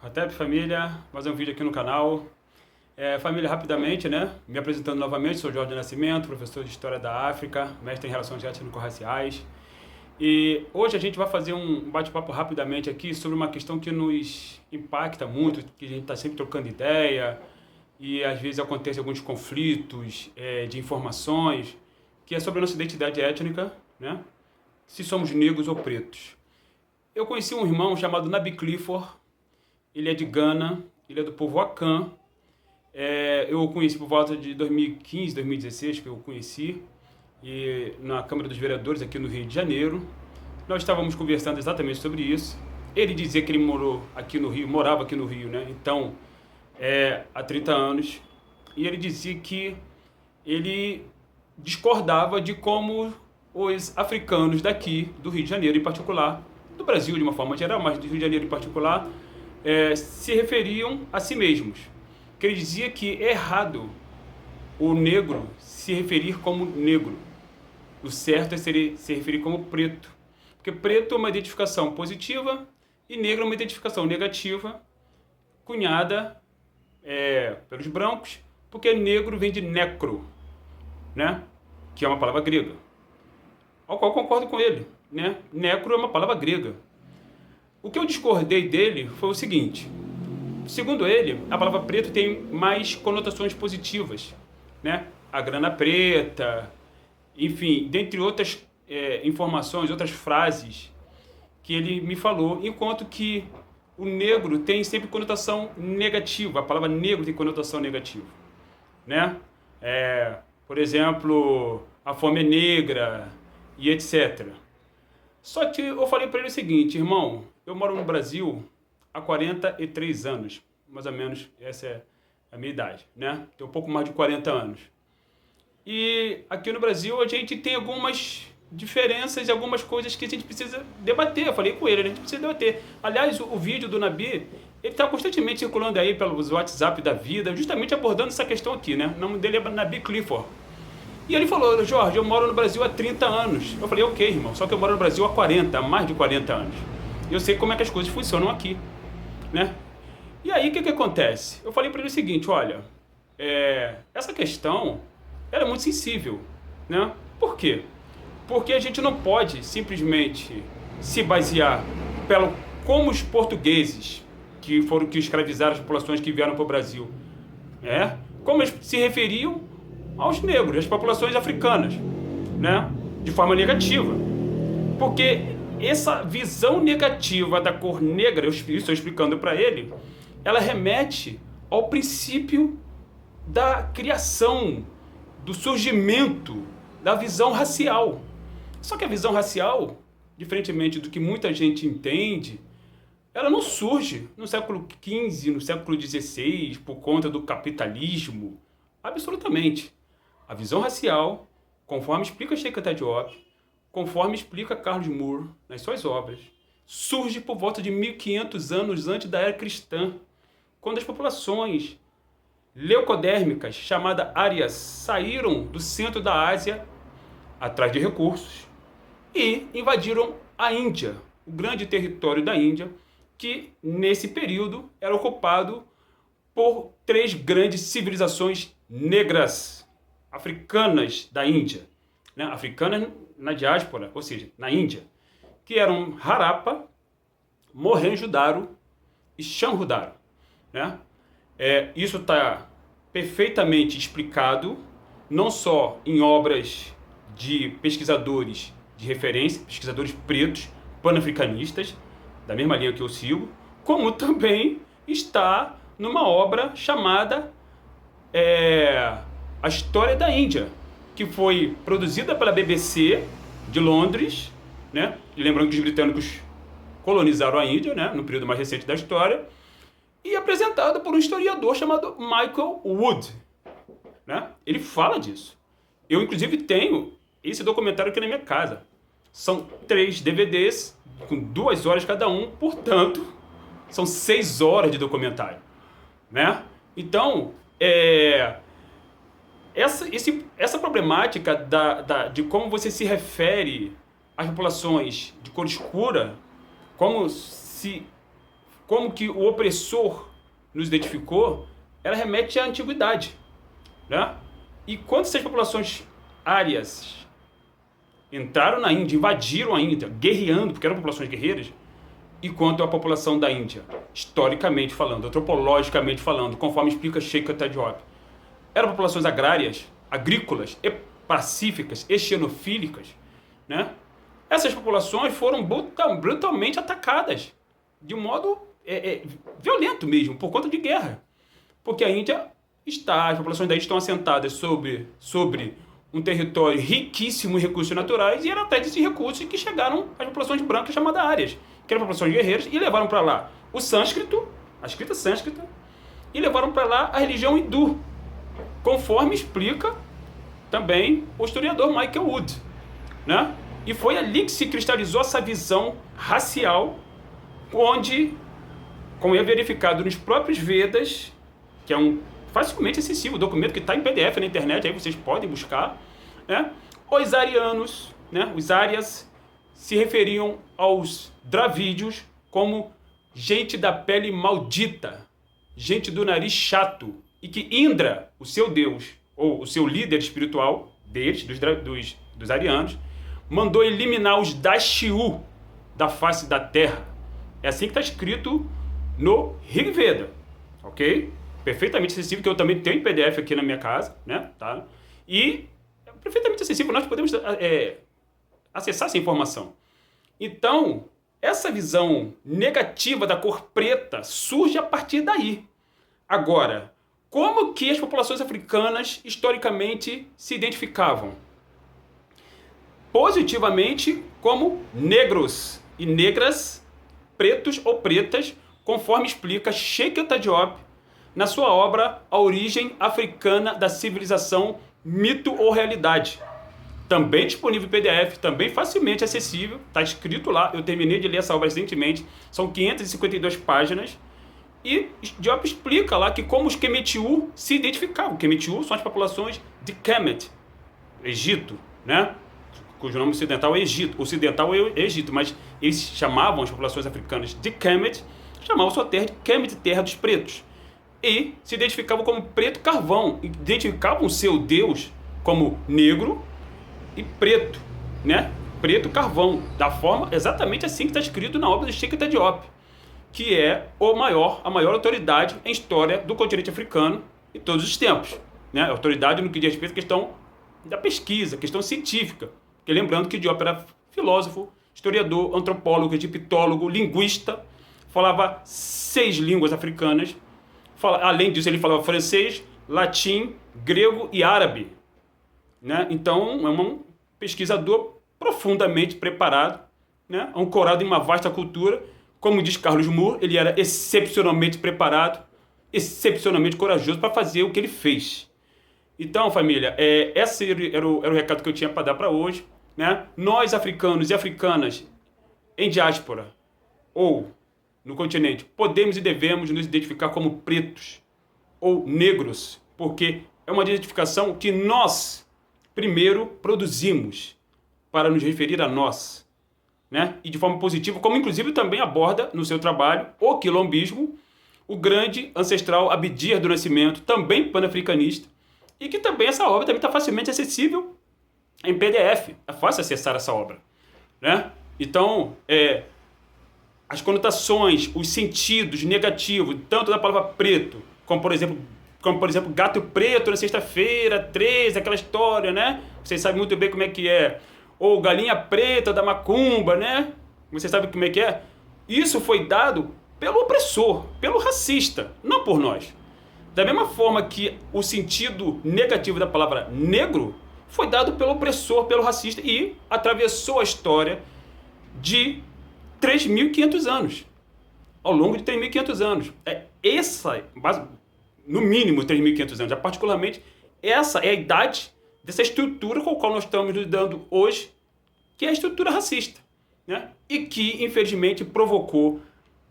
Rotep família, mais um vídeo aqui no canal. Família, rapidamente, né? Me apresentando novamente, sou Jorge Nascimento, professor de História da África, mestre em Relações Étnico-Raciais. E hoje a gente vai fazer um bate-papo rapidamente aqui sobre uma questão que nos impacta muito, que a gente está sempre trocando ideia, e às vezes acontecem alguns conflitos de informações, que é sobre a nossa identidade étnica, né? Se somos negros ou pretos. Eu conheci um irmão chamado Nabi Clifford. Ele é de Gana, ele é do povo Akan. Eu o conheci por volta de 2015, 2016, que eu o conheci, e na Câmara dos Vereadores aqui no Rio de Janeiro. Nós estávamos conversando exatamente sobre isso. Ele dizia que ele morava aqui no Rio, né? Então, há 30 anos. E ele dizia que ele discordava de como os africanos daqui, do Rio de Janeiro em particular, do Brasil de uma forma geral, mas do Rio de Janeiro em particular, se referiam a si mesmos. Que ele dizia que é errado o negro se referir como negro. O certo é se referir como preto. Porque preto é uma identificação positiva e negro é uma identificação negativa, cunhada pelos brancos, porque negro vem de necro, né? Que é uma palavra grega. Ao qual eu concordo com ele, né? Necro é uma palavra grega. O que eu discordei dele foi o seguinte: segundo ele, a palavra preto tem mais conotações positivas, né? A grana preta, enfim, dentre outras informações, outras frases que ele me falou, enquanto que o negro tem sempre conotação negativa, a palavra negro tem conotação negativa, né? Por exemplo, a fome é negra e etc. Só que eu falei para ele o seguinte: irmão, eu moro no Brasil há 43 anos, mais ou menos, essa é a minha idade, né? Tenho um pouco mais de 40 anos. E aqui no Brasil a gente tem algumas diferenças e algumas coisas que a gente precisa debater. Eu falei com ele, a gente precisa debater. Aliás, o vídeo do Nabi, ele está constantemente circulando aí pelos WhatsApp da vida, justamente abordando essa questão aqui, né? O nome dele é Nabi Clifford. E ele falou: Jorge, eu moro no Brasil há 30 anos. Eu falei: ok, irmão, só que eu moro no Brasil há 40, há mais de 40 anos. E eu sei como é que as coisas funcionam aqui, né? E aí, o que acontece? Eu falei para ele o seguinte: olha, essa questão ela é muito sensível, né? Por quê? Porque a gente não pode simplesmente se basear pelo como os portugueses, que foram que escravizaram as populações que vieram para o Brasil, como eles se referiam aos negros, às populações africanas, né? De forma negativa. Porque essa visão negativa da cor negra, eu estou explicando para ele, ela remete ao princípio da criação, do surgimento da visão racial. Só que a visão racial, diferentemente do que muita gente entende, ela não surge no século XV, no século XVI, por conta do capitalismo. Absolutamente. A visão racial, conforme explica Cheikh Anta Diop, conforme explica Carlos Moore nas suas obras, surge por volta de 1500 anos antes da era cristã, quando as populações leucodérmicas, chamadas árias, saíram do centro da Ásia atrás de recursos e invadiram a Índia, o grande território da Índia, que nesse período era ocupado por 3 grandes civilizações negras africanas da Índia, né? Africanas na diáspora, ou seja, na Índia, que eram Harappa, Mohenjo-Daro e Shanhu-Daro, né? Isso está perfeitamente explicado, não só em obras de pesquisadores de referência, pesquisadores pretos, pan-africanistas, da mesma linha que eu sigo, como também está numa obra chamada A História da Índia, que foi produzida pela BBC de Londres, né? Lembrando que os britânicos colonizaram a Índia, né? No período mais recente da história, e apresentado por um historiador chamado Michael Wood, né? Ele fala disso. Eu, inclusive, tenho esse documentário aqui na minha casa. São 3 DVDs, com 2 horas cada um, portanto, são 6 horas de documentário, né? Então, essa problemática de como você se refere às populações de cor escura, como como que o opressor nos identificou, ela remete à antiguidade, né? E quando essas populações árias entraram na Índia, invadiram a Índia, guerreando, porque eram populações guerreiras, e quanto à população da Índia, historicamente falando, antropologicamente falando, conforme explica Sheikh Anta Diop, eram populações agrárias, agrícolas, e pacíficas e xenofílicas, né? Essas populações foram brutalmente atacadas, de modo violento mesmo, por conta de guerra. Porque a Índia as populações da Índia estão assentadas sobre um território riquíssimo em recursos naturais, e era até desses recursos que chegaram as populações brancas chamadas árias, que eram populações guerreiras, e levaram para lá o sânscrito, a escrita sânscrita, e levaram para lá a religião hindu, conforme explica também o historiador Michael Wood, né? E foi ali que se cristalizou essa visão racial, onde, como é verificado nos próprios Vedas, que é um facilmente acessível, documento que está em PDF na internet, aí vocês podem buscar, né? Os arianos, né? Os árias se referiam aos dravídeos como gente da pele maldita, gente do nariz chato, e que Indra, o seu deus, ou o seu líder espiritual deles, dos arianos, mandou eliminar os Dashiu da face da terra. É assim que está escrito no Rig Veda, ok? Perfeitamente acessível, que eu também tenho em PDF aqui na minha casa, né? Tá? E é perfeitamente acessível, nós podemos acessar essa informação. Então, essa visão negativa da cor preta surge a partir daí. Agora, como que as populações africanas historicamente se identificavam? Positivamente como negros e negras, pretos ou pretas, conforme explica Sheikh Anta Diop na sua obra A Origem Africana da Civilização, Mito ou Realidade. Também disponível em PDF, também facilmente acessível, está escrito lá, eu terminei de ler essa obra recentemente, são 552 páginas, e Diop explica lá que como os Kemetiu se identificavam. Kemetiu são as populações de Kemet, Egito, né? Cujo nome ocidental é Egito. Ocidental é Egito, mas eles chamavam as populações africanas de Kemet, chamavam sua terra de Kemet, terra dos pretos. E se identificavam como preto carvão, identificavam o seu deus como negro e preto, né? Preto carvão, da forma exatamente assim que está escrito na obra de Sheikh Anta Diop, que é a maior autoridade em história do continente africano em todos os tempos, né? Autoridade no que diz respeito à questão da pesquisa, questão científica. Porque lembrando que Diop era filósofo, historiador, antropólogo, egiptólogo, linguista, falava 6 línguas africanas. Além disso, ele falava francês, latim, grego e árabe, né? Então, é um pesquisador profundamente preparado, né? Ancorado em uma vasta cultura. Como diz Carlos Moore, ele era excepcionalmente preparado, excepcionalmente corajoso para fazer o que ele fez. Então, família, esse era o recado que eu tinha para dar para hoje, né? Nós, africanos e africanas em diáspora ou no continente, podemos e devemos nos identificar como pretos ou negros, porque é uma identificação que nós primeiro produzimos para nos referir a nós, né? E de forma positiva, como inclusive também aborda no seu trabalho o quilombismo, o grande ancestral Abdias do Nascimento, também panafricanista, e que também essa obra também está facilmente acessível em PDF. É fácil acessar essa obra, né? Então, as conotações, os sentidos negativos, tanto da palavra preto, como por exemplo gato preto na sexta-feira, 13, aquela história, né? Vocês sabem muito bem como é que é. Ou galinha preta da macumba, né? Vocês sabem como é que é? Isso foi dado pelo opressor, pelo racista, não por nós. Da mesma forma que o sentido negativo da palavra negro foi dado pelo opressor, pelo racista, e atravessou a história de 3.500 anos. Ao longo de 3.500 anos. No mínimo 3.500 anos. Particularmente, essa é a idade dessa estrutura com a qual nós estamos lidando hoje, que é a estrutura racista, né? E que, infelizmente, provocou,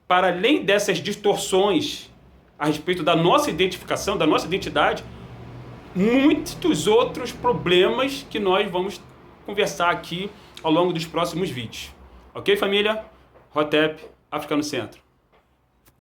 para além dessas distorções a respeito da nossa identificação, da nossa identidade, muitos outros problemas que nós vamos conversar aqui ao longo dos próximos vídeos. Ok, família? Hotep, África no Centro.